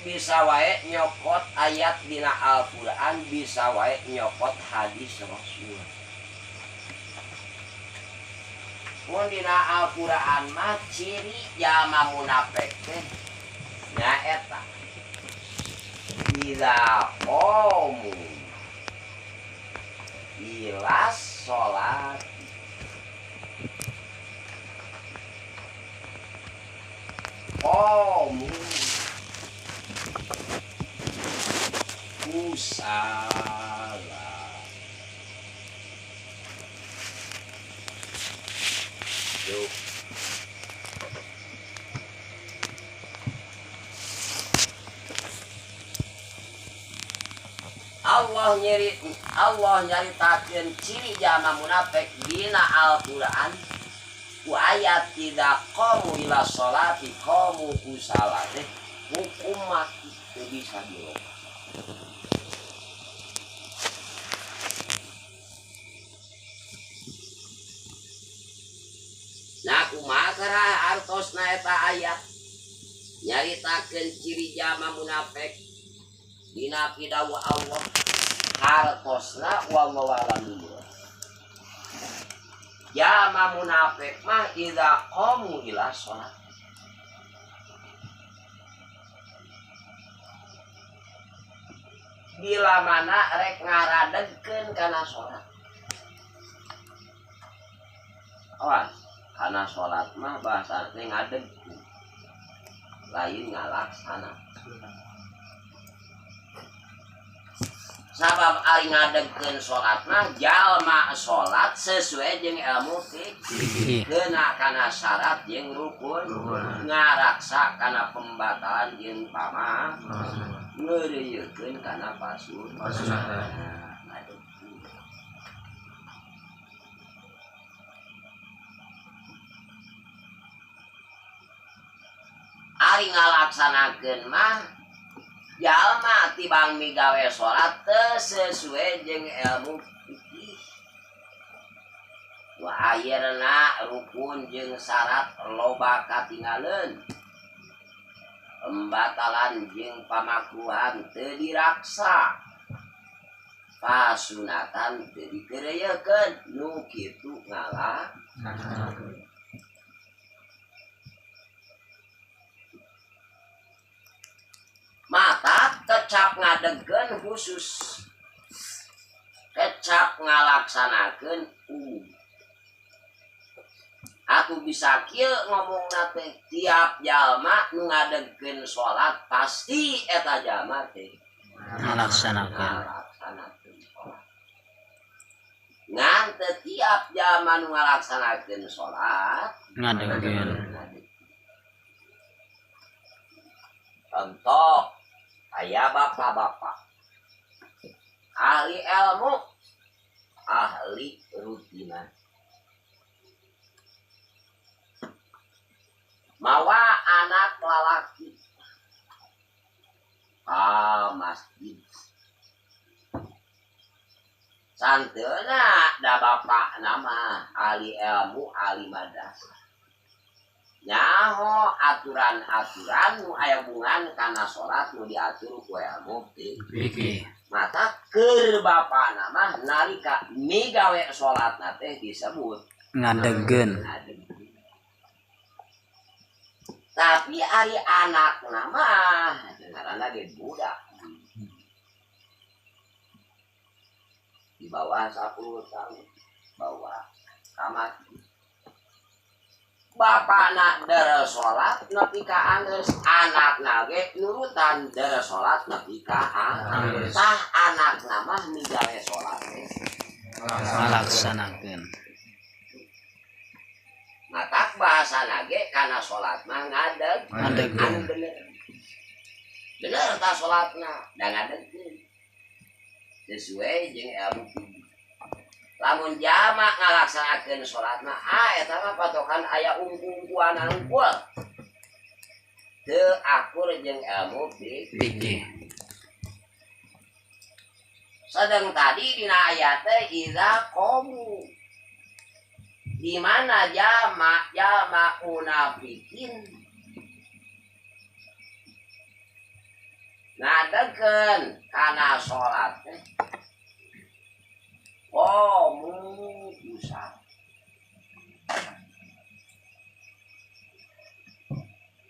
bisa wae nyokot ayat dina Al-Qur'an, bisa wae nyokot hadis Rasul. Mun dina Al-Qur'an mah ciri jalma munafik teh nyaeta idza qamu ila sholat qamu kusala. Yuk. Allah nyaritakeun ciri jalma munafik dina Al-Qur'an ku ayat tidak qamu ila sholati qamu kusala teh hukum mati teu bisa diloba. Nah kumaha artosna eta ayat nyaritakeun ciri jalma munafik dina pidawuh Allah hartosna wallahu a'lam. Jalma munafik mah idza qamu ila sholat bila mana rek ngaradegkeun kana sholat. Awas kana sholat mah bahasa teh ngadeg lain ngalaksana. Sabab ari ngadegkeun sholat mah jalma sholat sesuai jeung ilmu fikih, keuna kana syarat jeung rukun, ngaraksa kana pembatalan jeung pamah, ngeureuyeukeun kana pasunatan. Ari ngalaksanakeun mah jalma tibang migawe sholat teu sesuai jeung ilmu fikih. Wa ayeuna rukun jeung syarat loba katinggalieun. Pembatalan jeung pamakruhan teu diraksa. Pasunatan teu dikeureuyekeun, nu kitu ngalaksanakeun. Mata kecap ngadegkeun khusus, kecap ngalaksanakeun umum. Aku bisa kieu ngomongna teh tiap jalma nu ngadegkeun sholat pasti eta jalma teh ngalaksanakeun sholat. Ngan teu tiap jalma nu ngalaksanakeun sholat ngadegkeun. Contoh aya bapak-bapak ahli ilmu, ahli rutinan, mawa anak lalaki masjid. Santeuna da bapak nama ahli ilmu, ahli madrasah. Nyaho aturan-aturan nu aya hubungan kana sholat nu diatur ku ilmu fikih. Mata keur bapana mah nalika migawe sholatna teh disebut ngadegkeun. Tapi ari anakna mah ngaranna ge budak. Di bawah 10 tahun, bawah tamat. Bapakna dere sholat nepi ka anggeus, anakna ge nurutan dere sholat nepi ka anggeus. Tah anakna mah migawe sholat teh ngalaksanakeun. Matak bahasana ge kana sholat mah ngadegkeun. Bener tah sholatna da ngadegkeun. Sesuai jeung ilmu fikih. Lamun jama ngalaksanakeun sholat mah eta mah patokan aya ungku-ungkuan unggul. Teu akur jeung ilmu fikih. Sedang tadi dina ayat teh idza qamu, di mana jama munafikin ngadegen kana salat teh usah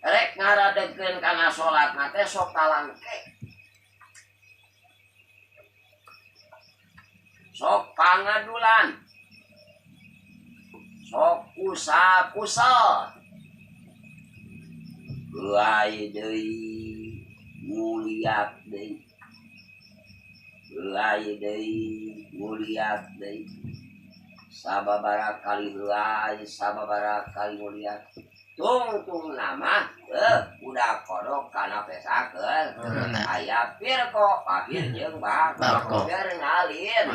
rek ngaradegen kana salat teh sok talangke sok pangadulan sok kusa-kusa lain deui muliat deui lain deui muliat deui sababaraha kali lain sababaraha kali muliat tungtung nama udah kodok kana pesakeun aya pir kok pahir jeung bak pir ngalin